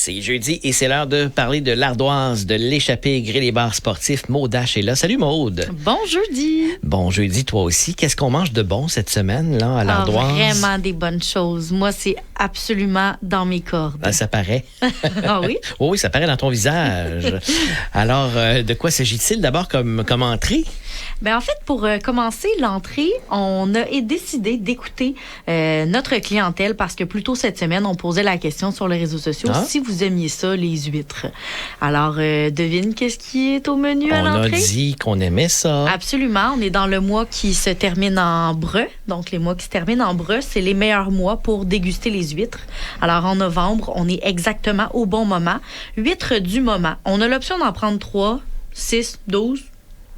C'est jeudi et c'est l'heure de parler de l'ardoise, de l'échappée grill et bar sportif. Maude H est là. Salut Maude. Bon jeudi. Bon jeudi toi aussi. Qu'est-ce qu'on mange de bon cette semaine là à l'ardoise? Vraiment des bonnes choses. Moi, c'est absolument dans mes cordes. Ben, ça paraît. Ah oui? Oui, ça paraît dans ton visage. Alors, de quoi s'agit-il d'abord comme entrée? Ben en fait, pour commencer l'entrée, on a décidé d'écouter notre clientèle parce que plus tôt cette semaine, on posait la question sur les réseaux sociaux si vous aimiez ça, les huîtres. Alors, devine qu'est-ce qui est au menu à l'entrée? On a dit qu'on aimait ça. Absolument. On est dans le mois qui se termine en breu. Donc, les mois qui se terminent en breu, c'est les meilleurs mois pour déguster les huîtres. Alors, en novembre, on est exactement au bon moment. Huîtres du moment. On a l'option d'en prendre 3, 6, 12...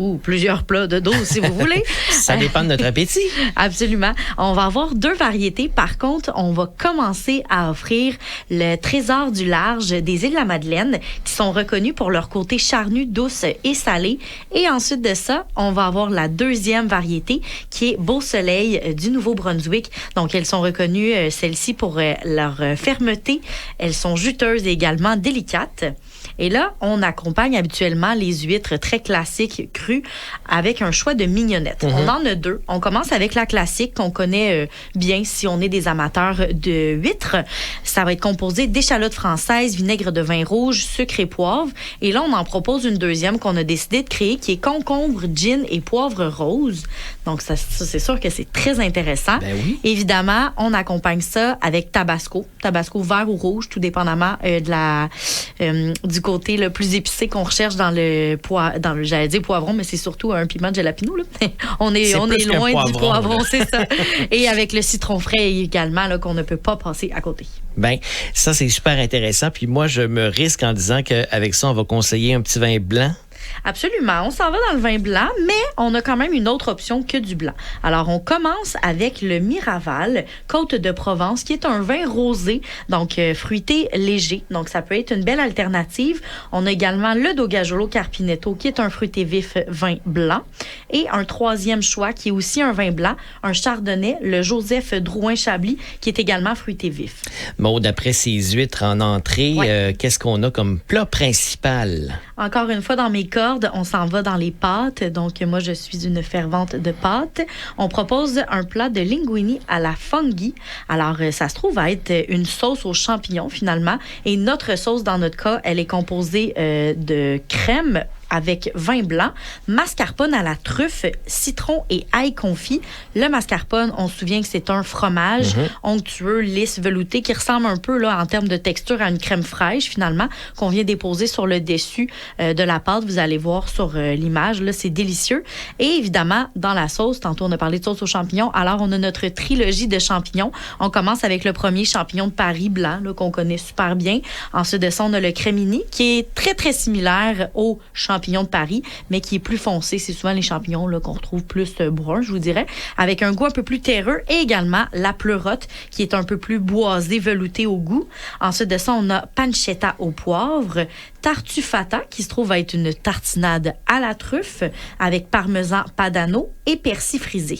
ou plusieurs plats de 12, si vous voulez. Ça dépend de notre appétit. Absolument. On va avoir 2 variétés. Par contre, on va commencer à offrir le trésor du large des îles de la Madeleine, qui sont reconnus pour leur côté charnu, douce et salé. Et ensuite de ça, on va avoir la 2e variété, qui est Beau Soleil du Nouveau-Brunswick. Donc, elles sont reconnues, celles-ci, pour leur fermeté. Elles sont juteuses et également délicates. Et là, on accompagne habituellement les huîtres très classiques crues avec un choix de mignonnettes. On en a 2. On commence avec la classique qu'on connaît bien si on est des amateurs de huîtres. Ça va être composé d'échalotes françaises, vinaigre de vin rouge, sucre et poivre. Et là, on en propose une 2e qu'on a décidé de créer qui est concombre, gin et poivre rose. Donc, ça c'est sûr que c'est très intéressant. Ben oui. Évidemment, on accompagne ça avec tabasco. Tabasco vert ou rouge, tout dépendamment du côté le plus épicé qu'on recherche dans le j'allais dire poivron, mais c'est surtout un piment de jalapeno, là. on est loin du poivron, c'est ça. Et avec le citron frais également, là, qu'on ne peut pas passer à côté. Ben, ça, c'est super intéressant. Puis moi, je me risque en disant qu'avec ça, on va conseiller un petit vin blanc. Absolument. On s'en va dans le vin blanc, mais on a quand même une autre option que du blanc. Alors, on commence avec le Miraval, Côte de Provence, qui est un vin rosé, donc fruité léger. Donc, ça peut être une belle alternative. On a également le Dogajolo Carpinetto, qui est un fruité vif vin blanc. Et un 3e choix, qui est aussi un vin blanc, un Chardonnay, le Joseph Drouin-Chablis, qui est également fruité vif. Maud, après ces huîtres en entrée, qu'est-ce qu'on a comme plat principal? Encore une fois, dans mes cordes, on s'en va dans les pâtes. Donc, moi, je suis une fervente de pâtes. On propose un plat de linguini à la fungi. Alors, ça se trouve à être une sauce aux champignons, finalement. Et notre sauce, dans notre cas, elle est composée de crème avec vin blanc, mascarpone à la truffe, citron et ail confit. Le mascarpone, on se souvient que c'est un fromage onctueux, lisse, velouté, qui ressemble un peu là en termes de texture à une crème fraîche, finalement, qu'on vient déposer sur le dessus de la pâte. Vous allez voir sur l'image, là, c'est délicieux. Et évidemment, dans la sauce, tantôt on a parlé de sauce aux champignons, alors on a notre trilogie de champignons. On commence avec le premier champignon de Paris blanc, là, qu'on connaît super bien. Ensuite de ça, on a le crémini, qui est très, très similaire au champignon de Paris, mais qui est plus foncé. C'est souvent les champignons là, qu'on retrouve plus bruns, je vous dirais, avec un goût un peu plus terreux. Et également la pleurote, qui est un peu plus boisée, veloutée au goût. Ensuite de ça, on a pancetta au poivre, tartufata, qui se trouve à être une tartinade à la truffe, avec parmesan padano et persil frisé.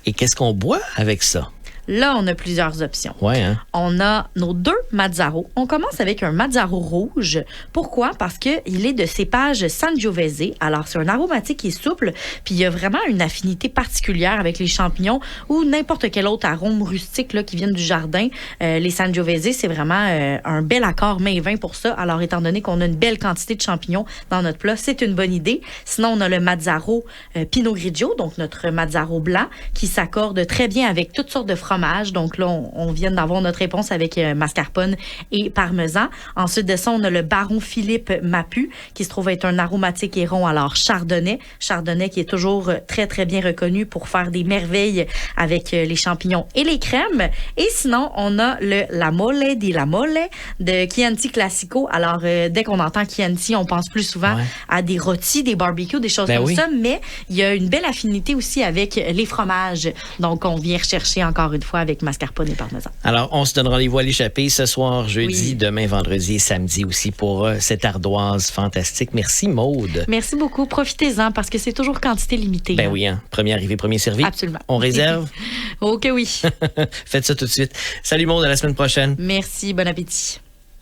Et qu'est-ce qu'on boit avec ça? Là, on a plusieurs options. Ouais, hein? On a nos 2 Mazzaro. On commence avec un Mazzaro rouge. Pourquoi? Parce qu'il est de cépage Sangiovese. Alors, c'est un aromatique qui est souple, puis il y a vraiment une affinité particulière avec les champignons ou n'importe quel autre arôme rustique là, qui viennent du jardin. Les Sangiovese, c'est vraiment un bel accord main-vin pour ça. Alors, étant donné qu'on a une belle quantité de champignons dans notre plat, c'est une bonne idée. Sinon, on a le Mazzaro Pinot Grigio, donc notre Mazzaro blanc, qui s'accorde très bien avec toutes sortes de fromages. Donc là, on vient d'avoir notre réponse avec mascarpone et parmesan. Ensuite de ça, on a le Baron Philippe Mapu, qui se trouve être un aromatique et rond. Alors, Chardonnay. Chardonnay qui est toujours très, très bien reconnu pour faire des merveilles avec les champignons et les crèmes. Et sinon, on a le La Mole di La Mole de Chianti Classico. Alors, dès qu'on entend Chianti, on pense plus souvent à des rôtis, des barbecues, des choses comme ça. Mais il y a une belle affinité aussi avec les fromages. Donc, on vient rechercher encore une fois avec mascarpone et parmesan. Alors, on se donne rendez-vous à l'échappée ce soir, jeudi, demain, vendredi et samedi aussi pour cette ardoise fantastique. Merci, Maude. Merci beaucoup. Profitez-en parce que c'est toujours quantité limitée. Ben oui, hein. Premier arrivé, premier servi. Absolument. On réserve? Ok, oui. Faites ça tout de suite. Salut, Maude, à la semaine prochaine. Merci. Bon appétit.